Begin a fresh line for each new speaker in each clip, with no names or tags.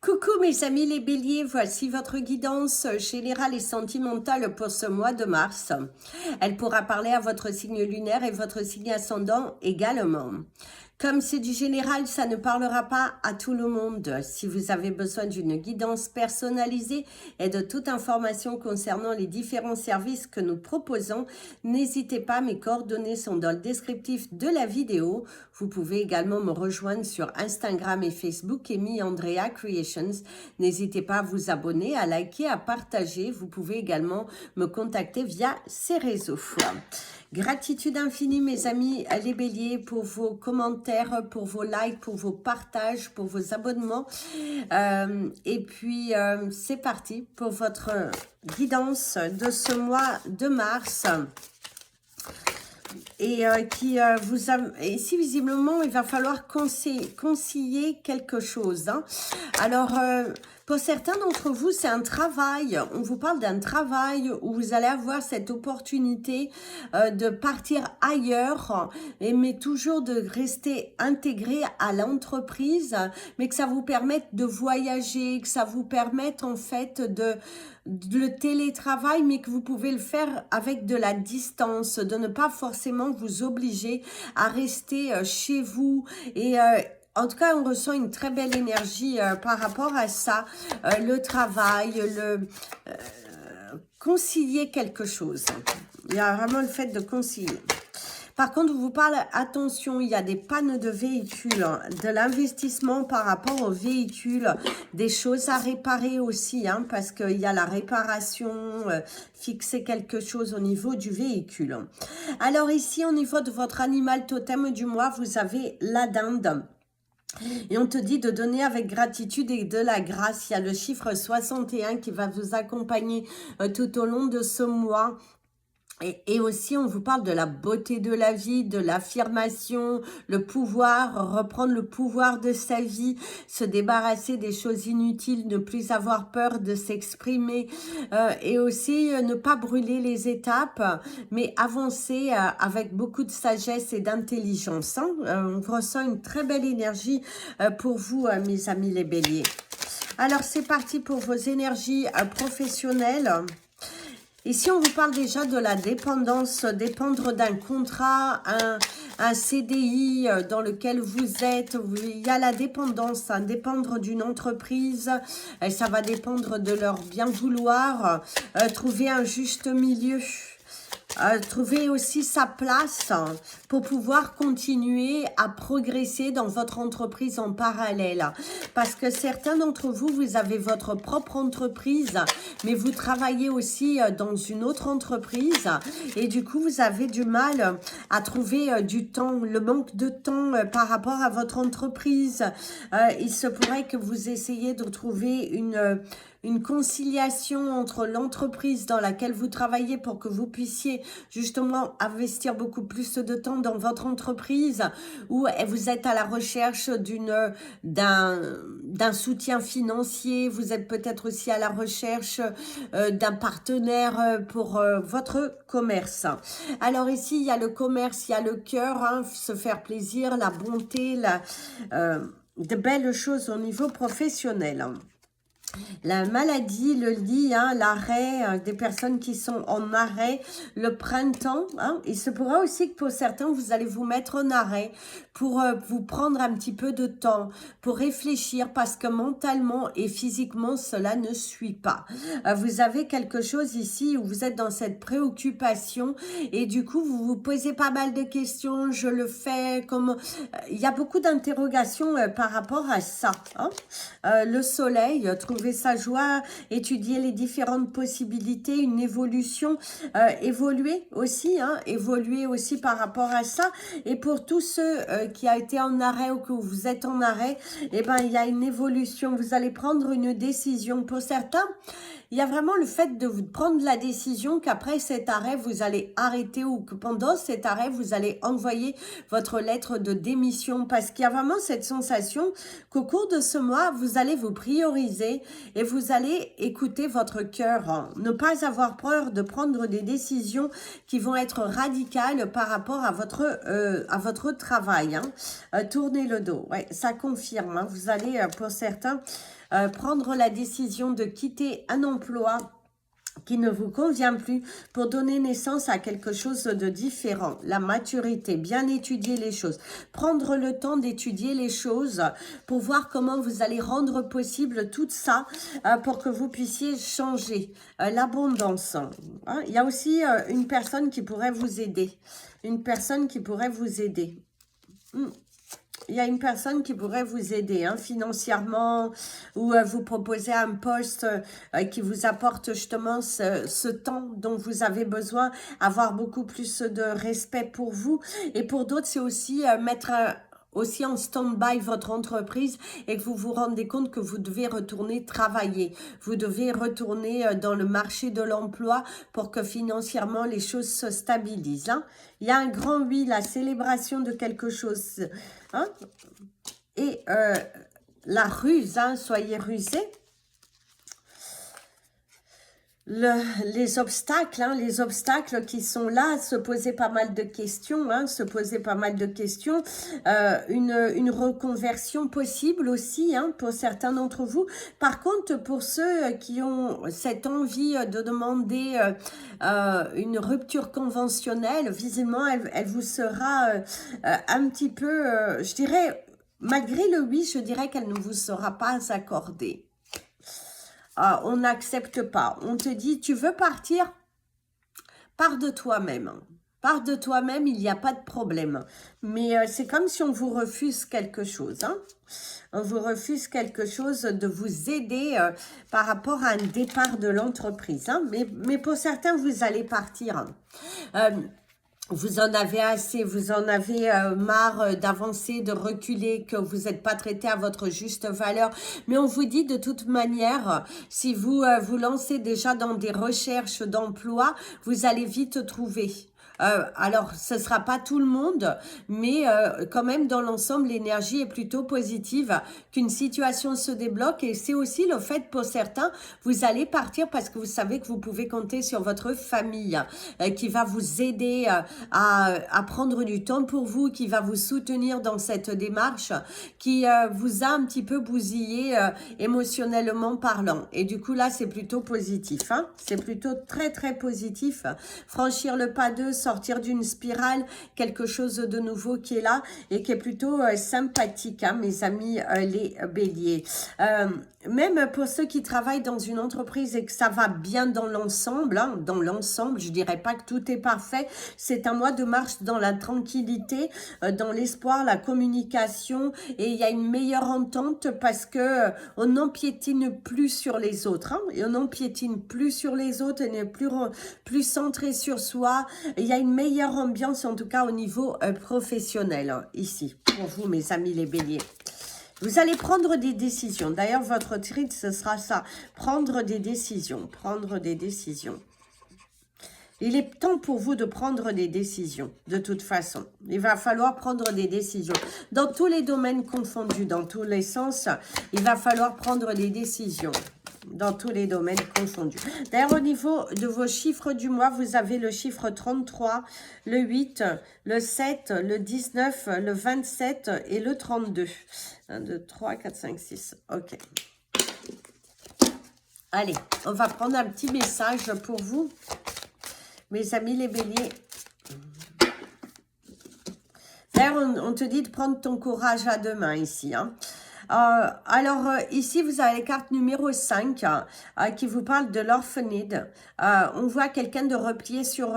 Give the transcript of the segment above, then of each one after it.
Coucou mes amis les béliers, voici votre guidance générale et sentimentale pour ce mois de mars. Elle pourra parler à votre signe lunaire et votre signe ascendant également. Comme c'est du général, ça ne parlera pas à tout le monde. Si vous avez besoin d'une guidance personnalisée et de toute information concernant les différents services que nous proposons, n'hésitez pas, mes coordonnées sont dans le descriptif de la vidéo. Vous pouvez également me rejoindre sur Instagram et Facebook, Amy Andrea Creations. N'hésitez pas à vous abonner, à liker, à partager. Vous pouvez également me contacter via ces réseaux. Gratitude infinie mes amis les béliers pour vos commentaires, pour vos likes, pour vos partages, pour vos abonnements. Et puis c'est parti pour votre guidance de ce mois de mars. Et ici visiblement il va falloir concilier quelque chose. Alors pour certains d'entre vous, c'est un travail. On vous parle d'un travail où vous allez avoir cette opportunité de partir ailleurs, mais toujours de rester intégré à l'entreprise, mais que ça vous permette de voyager, que ça vous permette en fait de le télétravail, mais que vous pouvez le faire avec de la distance, de ne pas forcément vous obliger à rester chez vous et en tout cas, on ressent une très belle énergie par rapport à ça, le travail, concilier quelque chose. Il y a vraiment le fait de concilier. Par contre, on vous parle, attention, il y a des pannes de véhicules, de l'investissement par rapport aux véhicules, des choses à réparer aussi, parce qu'il y a la réparation, fixer quelque chose au niveau du véhicule. Alors ici, au niveau de votre animal totem du mois, vous avez la dinde. Et on te dit de donner avec gratitude et de la grâce. Il y a le chiffre 61 qui va vous accompagner tout au long de ce mois. Et aussi, on vous parle de la beauté de la vie, de l'affirmation, le pouvoir, reprendre le pouvoir de sa vie, se débarrasser des choses inutiles, ne plus avoir peur de s'exprimer et aussi ne pas brûler les étapes, mais avancer avec beaucoup de sagesse et d'intelligence. On ressent une très belle énergie pour vous, mes amis les béliers. Alors, c'est parti pour vos énergies professionnelles. Ici, on vous parle déjà de la dépendance, dépendre d'un contrat, un CDI dans lequel vous êtes. Il y a la dépendance, dépendre d'une entreprise. Ça va dépendre de leur bien vouloir. Trouver un juste milieu. Trouver aussi sa place pour pouvoir continuer à progresser dans votre entreprise en parallèle. Parce que certains d'entre vous, vous avez votre propre entreprise, mais vous travaillez aussi dans une autre entreprise. Et du coup, vous avez du mal à trouver du temps, le manque de temps par rapport à votre entreprise. Il se pourrait que vous essayiez de trouver une conciliation entre l'entreprise dans laquelle vous travaillez pour que vous puissiez justement investir beaucoup plus de temps dans votre entreprise, ou vous êtes à la recherche d'un soutien financier, vous êtes peut-être aussi à la recherche d'un partenaire pour votre commerce. Alors ici, il y a le commerce, il y a le cœur, se faire plaisir, la bonté, de belles choses au niveau professionnel. La maladie, le lit, l'arrêt, des personnes qui sont en arrêt, le printemps. Il se pourra aussi que pour certains, vous allez vous mettre en arrêt pour vous prendre un petit peu de temps, pour réfléchir parce que mentalement et physiquement, cela ne suit pas. Vous avez quelque chose ici où vous êtes dans cette préoccupation et du coup, vous vous posez pas mal de questions. Je le fais comme... Il y a beaucoup d'interrogations par rapport à ça. Le soleil, trouver sa joie, étudier les différentes possibilités, une évolution, évoluer aussi par rapport à ça. Et pour tous ceux qui a été en arrêt ou que vous êtes en arrêt, il y a une évolution. Vous allez prendre une décision. Pour certains, il y a vraiment le fait de vous prendre la décision qu'après cet arrêt, vous allez arrêter ou que pendant cet arrêt, vous allez envoyer votre lettre de démission parce qu'il y a vraiment cette sensation qu'au cours de ce mois, vous allez vous prioriser et vous allez écouter votre cœur. Hein. Ne pas avoir peur de prendre des décisions qui vont être radicales par rapport à votre travail. Hein. Tournez le dos, ouais, ça confirme. Hein. Vous allez, pour certains, prendre la décision de quitter un emploi qui ne vous convient plus pour donner naissance à quelque chose de différent. La maturité, bien étudier les choses, prendre le temps d'étudier les choses pour voir comment vous allez rendre possible tout ça pour que vous puissiez changer. L'abondance. Hein. Il y a aussi une personne qui pourrait vous aider. Une personne qui pourrait vous aider. Il y a une personne qui pourrait vous aider hein, financièrement ou vous proposer un poste qui vous apporte justement ce temps dont vous avez besoin, avoir beaucoup plus de respect pour vous. Et pour d'autres, c'est aussi mettre aussi en stand-by votre entreprise et que vous vous rendez compte que vous devez retourner travailler. Vous devez retourner dans le marché de l'emploi pour que financièrement les choses se stabilisent. Hein. Il y a un grand oui, la célébration de quelque chose. Hein. Et la ruse, hein, soyez rusés. Les obstacles, hein, les obstacles qui sont là, se poser pas mal de questions, hein, se poser pas mal de questions, une reconversion possible aussi hein, pour certains d'entre vous. Par contre, pour ceux qui ont cette envie de demander une rupture conventionnelle, visiblement, elle vous sera un petit peu, je dirais, malgré le oui, je dirais qu'elle ne vous sera pas accordée. On n'accepte pas. On te dit, tu veux partir? Pars de toi-même. Pars de toi-même, il n'y a pas de problème. Mais c'est comme si on vous refuse quelque chose. Hein? On vous refuse quelque chose de vous aider par rapport à un départ de l'entreprise. Hein? Mais pour certains, vous allez partir. Vous en avez assez, vous en avez marre d'avancer, de reculer, que vous n'êtes pas traité à votre juste valeur. Mais on vous dit de toute manière, si vous vous lancez déjà dans des recherches d'emploi, vous allez vite trouver. Alors, ce ne sera pas tout le monde, mais quand même, dans l'ensemble, l'énergie est plutôt positive, qu'une situation se débloque. Et c'est aussi le fait, pour certains, vous allez partir parce que vous savez que vous pouvez compter sur votre famille qui va vous aider à prendre du temps pour vous, qui va vous soutenir dans cette démarche, qui vous a un petit peu bousillé émotionnellement parlant. Et du coup, là, c'est plutôt positif. Hein, c'est plutôt très, très positif. Franchir le pas 2, sortir d'une spirale, quelque chose de nouveau qui est là et qui est plutôt sympathique, hein, mes amis les béliers. Même pour ceux qui travaillent dans une entreprise et que ça va bien dans l'ensemble, hein, dans l'ensemble, je dirais pas que tout est parfait, c'est un mois de marche dans la tranquillité, dans l'espoir, la communication et il y a une meilleure entente parce que on n'empiétine plus sur les autres, hein, et on n'empiétine plus sur les autres, on n'est plus centré sur soi, il y a une meilleure ambiance en tout cas au niveau professionnel hein, ici, pour vous mes amis les béliers. Vous allez prendre des décisions. D'ailleurs, votre titre, ce sera ça. Prendre des décisions. Prendre des décisions. Il est temps pour vous de prendre des décisions, de toute façon. Il va falloir prendre des décisions. Dans tous les domaines confondus, dans tous les sens, il va falloir prendre des décisions. Dans tous les domaines confondus. D'ailleurs, au niveau de vos chiffres du mois, vous avez le chiffre 33, le 8, le 7, le 19, le 27 et le 32. 1, 2, 3, 4, 5, 6. OK. Allez, on va prendre un petit message pour vous, mes amis les béliers. D'ailleurs, on te dit de prendre ton courage à deux mains ici, hein. Ici, vous avez la carte numéro 5 qui vous parle de l'orphanide. On voit quelqu'un de replié sur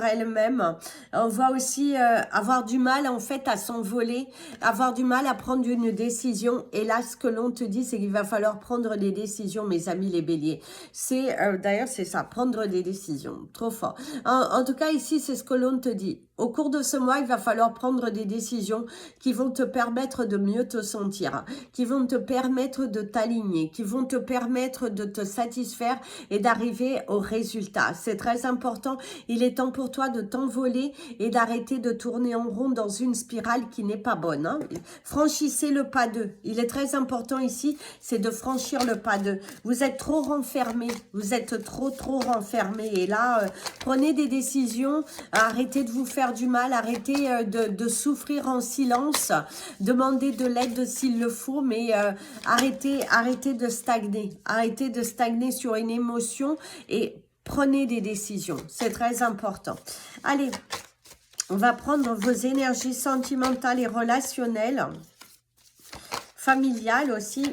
elle-même. On voit aussi avoir du mal en fait à s'envoler, avoir du mal à prendre une décision. Et là, ce que l'on te dit, c'est qu'il va falloir prendre des décisions, mes amis les béliers. C'est d'ailleurs, c'est ça, prendre des décisions. Trop fort. En tout cas, ici, c'est ce que l'on te dit. Au cours de ce mois, il va falloir prendre des décisions qui vont te permettre de mieux te sentir, qui vont te permettre de t'aligner, qui vont te permettre de te satisfaire et d'arriver au résultat. C'est très important. Il est temps pour toi de t'envoler et d'arrêter de tourner en rond dans une spirale qui n'est pas bonne. Hein. Franchissez le pas 2. Il est très important ici, c'est de franchir le pas 2. Vous êtes trop renfermé, vous êtes trop renfermé. Et là, prenez des décisions, arrêtez de vous faire du mal, arrêtez de souffrir en silence, demandez de l'aide s'il le faut, mais arrêtez de stagner sur une émotion et prenez des décisions, c'est très important. Allez, on va prendre vos énergies sentimentales et relationnelles, familiales aussi.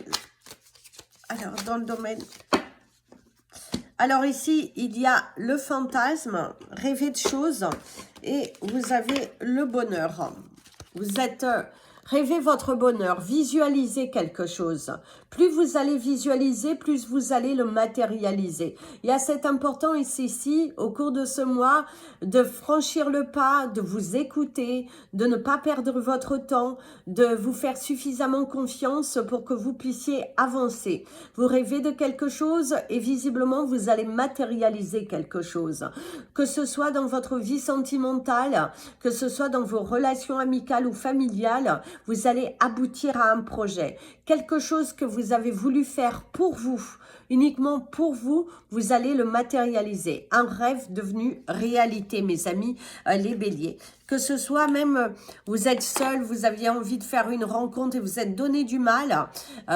Alors, dans le domaine... Alors ici, il y a le fantasme, rêver de choses, et vous avez le bonheur. Vous êtes... rêvez votre bonheur, visualisez quelque chose. Plus vous allez visualiser, plus vous allez le matérialiser. Il y a cet important ici, au cours de ce mois, de franchir le pas, de vous écouter, de ne pas perdre votre temps, de vous faire suffisamment confiance pour que vous puissiez avancer. Vous rêvez de quelque chose et visiblement, vous allez matérialiser quelque chose. Que ce soit dans votre vie sentimentale, que ce soit dans vos relations amicales ou familiales, vous allez aboutir à un projet. Quelque chose que vous avez voulu faire pour vous, uniquement pour vous, vous allez le matérialiser. Un rêve devenu réalité, mes amis, les béliers. Que ce soit même, vous êtes seul, vous aviez envie de faire une rencontre et vous êtes donné du mal,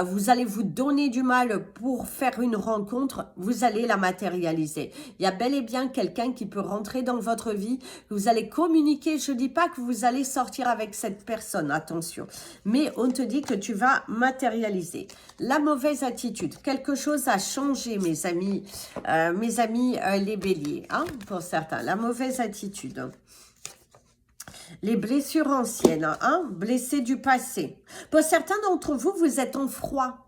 vous allez vous donner du mal pour faire une rencontre, vous allez la matérialiser. Il y a bel et bien quelqu'un qui peut rentrer dans votre vie, vous allez communiquer, je ne dis pas que vous allez sortir avec cette personne, attention, mais on te dit que tu vas matérialiser. La mauvaise attitude, quelque chose a changé, mes amis les béliers, hein, pour certains, la mauvaise attitude. Les blessures anciennes, hein, blessés du passé. Pour certains d'entre vous, vous êtes en froid.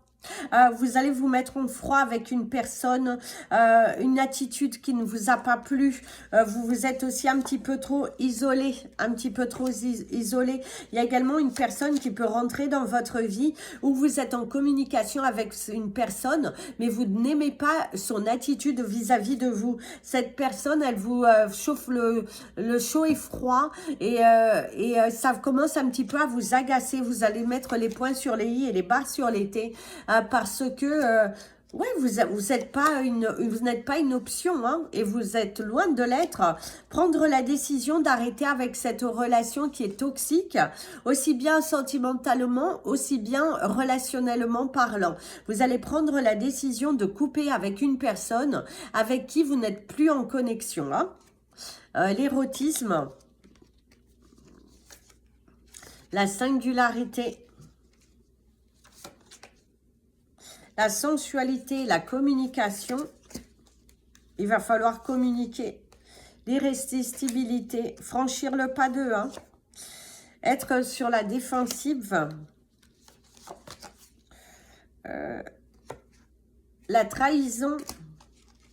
Vous allez vous mettre en froid avec une personne, une attitude qui ne vous a pas plu. Vous vous êtes aussi un petit peu trop isolé, isolé. Il y a également une personne qui peut rentrer dans votre vie où vous êtes en communication avec une personne, mais vous n'aimez pas son attitude vis-à-vis de vous. Cette personne, elle vous chauffe le chaud et froid et ça commence un petit peu à vous agacer. Vous allez mettre les points sur les i et les barres sur les t. Parce que ouais, vous n'êtes pas une option, hein, et vous êtes loin de l'être. Prendre la décision d'arrêter avec cette relation qui est toxique, aussi bien sentimentalement, aussi bien relationnellement parlant. Vous allez prendre la décision de couper avec une personne avec qui vous n'êtes plus en connexion. Hein. L'érotisme, la singularité, la sensualité, la communication, il va falloir communiquer. L'irrésistibilité, franchir le pas 2, hein. Être sur la défensive. La trahison.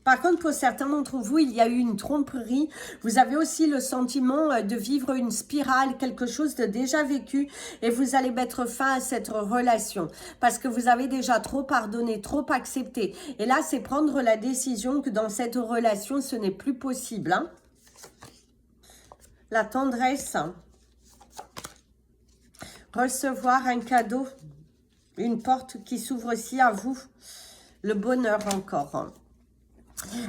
Par contre, pour certains d'entre vous, il y a eu une tromperie. Vous avez aussi le sentiment de vivre une spirale, quelque chose de déjà vécu. Et vous allez mettre fin à cette relation. Parce que vous avez déjà trop pardonné, trop accepté. Et là, c'est prendre la décision que dans cette relation, ce n'est plus possible. Hein. La tendresse. Recevoir un cadeau. Une porte qui s'ouvre aussi à vous. Le bonheur encore.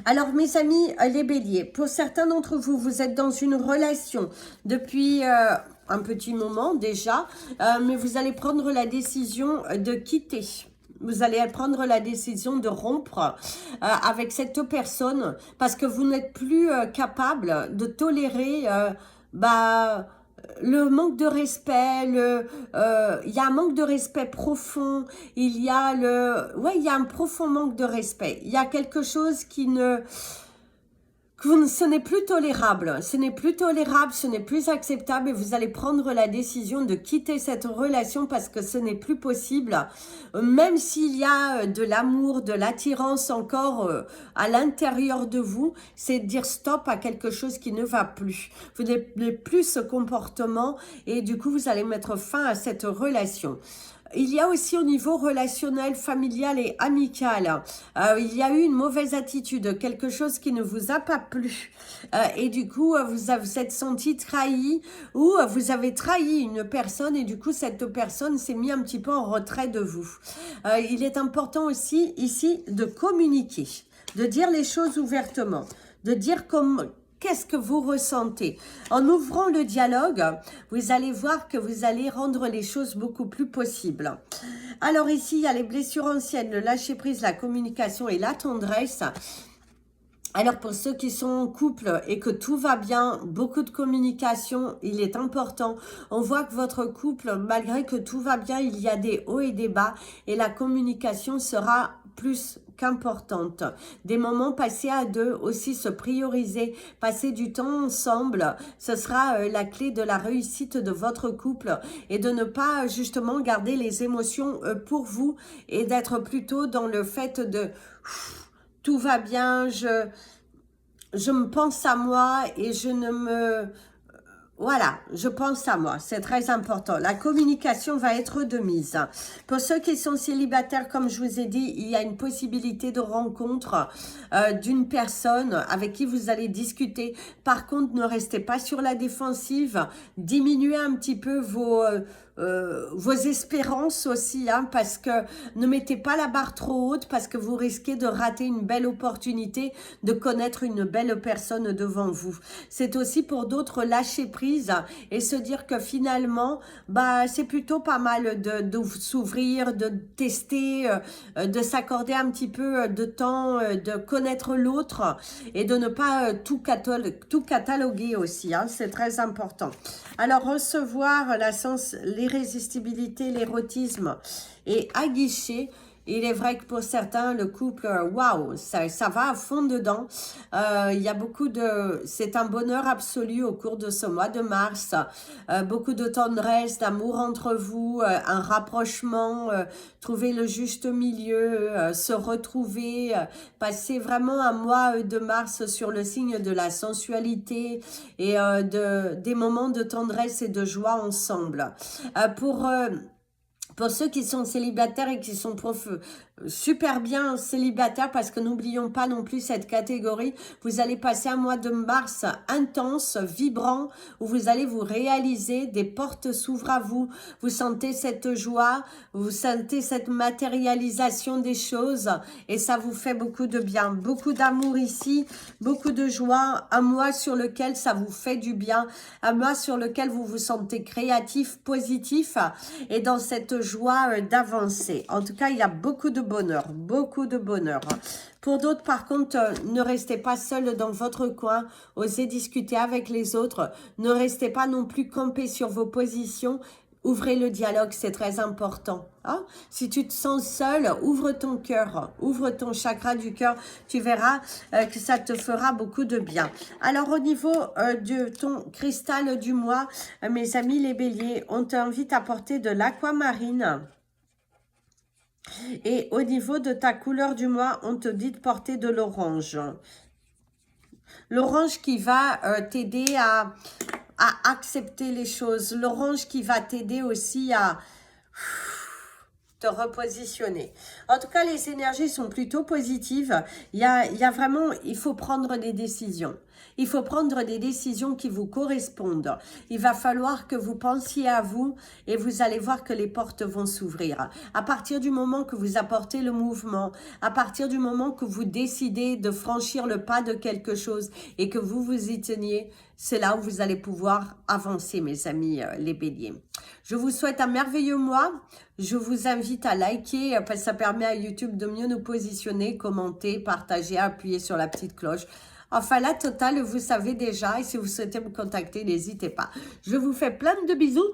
Alors, mes amis, les béliers, pour certains d'entre vous, vous êtes dans une relation depuis un petit moment déjà, mais vous allez prendre la décision de quitter. Vous allez prendre la décision de rompre avec cette personne parce que vous n'êtes plus capable de tolérer le manque de respect, il y a un manque de respect profond, il y a il y a un profond manque de respect. Il y a quelque chose ce n'est plus tolérable, ce n'est plus tolérable, ce n'est plus acceptable et vous allez prendre la décision de quitter cette relation parce que ce n'est plus possible. Même s'il y a de l'amour, de l'attirance encore à l'intérieur de vous, c'est dire stop à quelque chose qui ne va plus. Vous n'avez plus ce comportement et du coup vous allez mettre fin à cette relation. Il y a aussi au niveau relationnel, familial et amical, il y a eu une mauvaise attitude, quelque chose qui ne vous a pas plu. Et du coup, vous êtes senti trahi ou vous avez trahi une personne et du coup, cette personne s'est mise un petit peu en retrait de vous. Il est important aussi ici de communiquer, de dire les choses ouvertement, de dire qu'est-ce que vous ressentez? En ouvrant le dialogue, vous allez voir que vous allez rendre les choses beaucoup plus possibles. Alors ici, il y a les blessures anciennes, le lâcher-prise, la communication et la tendresse. Alors pour ceux qui sont en couple et que tout va bien, beaucoup de communication, il est important. On voit que votre couple, malgré que tout va bien, il y a des hauts et des bas et la communication sera plus qu'importante. Des moments passés à deux, aussi se prioriser, passer du temps ensemble, ce sera la clé de la réussite de votre couple et de ne pas justement garder les émotions pour vous et d'être plutôt dans le fait de tout va bien, je me pense à moi et je ne me... Voilà, je pense à moi, c'est très important. La communication va être de mise. Pour ceux qui sont célibataires, comme je vous ai dit, il y a une possibilité de rencontre d'une personne avec qui vous allez discuter. Par contre, ne restez pas sur la défensive. Diminuez un petit peu vos espérances aussi, hein, parce que ne mettez pas la barre trop haute parce que vous risquez de rater une belle opportunité de connaître une belle personne devant vous. C'est aussi pour d'autres lâcher prise et se dire que finalement, bah, c'est plutôt pas mal de s'ouvrir, de tester, de s'accorder un petit peu de temps, de connaître l'autre et de ne pas tout cataloguer aussi, hein, c'est très important. Alors, recevoir l'irrésistibilité, l'érotisme et aguicher. Il est vrai que pour certains, le couple, waouh, ça va à fond dedans. Il y a c'est un bonheur absolu au cours de ce mois de mars. Beaucoup de tendresse, d'amour entre vous, un rapprochement, trouver le juste milieu, se retrouver, passer vraiment un mois de mars sur le signe de la sensualité et des moments de tendresse et de joie ensemble. Pour ceux qui sont célibataires et qui sont super bien célibataires, parce que n'oublions pas non plus cette catégorie, vous allez passer un mois de mars intense, vibrant, où vous allez vous réaliser, des portes s'ouvrent à vous, vous sentez cette joie, vous sentez cette matérialisation des choses et ça vous fait beaucoup de bien, beaucoup d'amour ici, beaucoup de joie, un mois sur lequel ça vous fait du bien, un mois sur lequel vous vous sentez créatif, positif et dans cette joie d'avancer. En tout cas, il y a beaucoup de bonheur, beaucoup de bonheur. Pour d'autres, par contre, ne restez pas seul dans votre coin, osez discuter avec les autres, ne restez pas non plus campés sur vos positions, ouvrez le dialogue, c'est très important. Hein? Si tu te sens seul, ouvre ton cœur, ouvre ton chakra du cœur, tu verras que ça te fera beaucoup de bien. Alors au niveau de ton cristal du mois, mes amis les béliers, on t'invite à porter de l'aquamarine. Et au niveau de ta couleur du mois, on te dit de porter de l'orange. L'orange qui va t'aider à accepter les choses. L'orange qui va t'aider aussi à te repositionner. En tout cas, les énergies sont plutôt positives. Il y a vraiment, il faut prendre des décisions. Il faut prendre des décisions qui vous correspondent. Il va falloir que vous pensiez à vous et vous allez voir que les portes vont s'ouvrir. À partir du moment que vous apportez le mouvement, à partir du moment que vous décidez de franchir le pas de quelque chose et que vous vous y teniez, c'est là où vous allez pouvoir avancer, mes amis les béliers. Je vous souhaite un merveilleux mois. Je vous invite à liker parce que ça permet à YouTube de mieux nous positionner, commenter, partager, appuyer sur la petite cloche. Enfin, la totale, vous savez déjà. Et si vous souhaitez me contacter, n'hésitez pas. Je vous fais plein de bisous.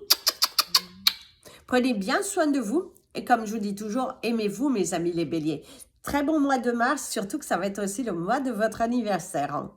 Prenez bien soin de vous. Et comme je vous dis toujours, aimez-vous, mes amis les béliers. Très bon mois de mars, surtout que ça va être aussi le mois de votre anniversaire.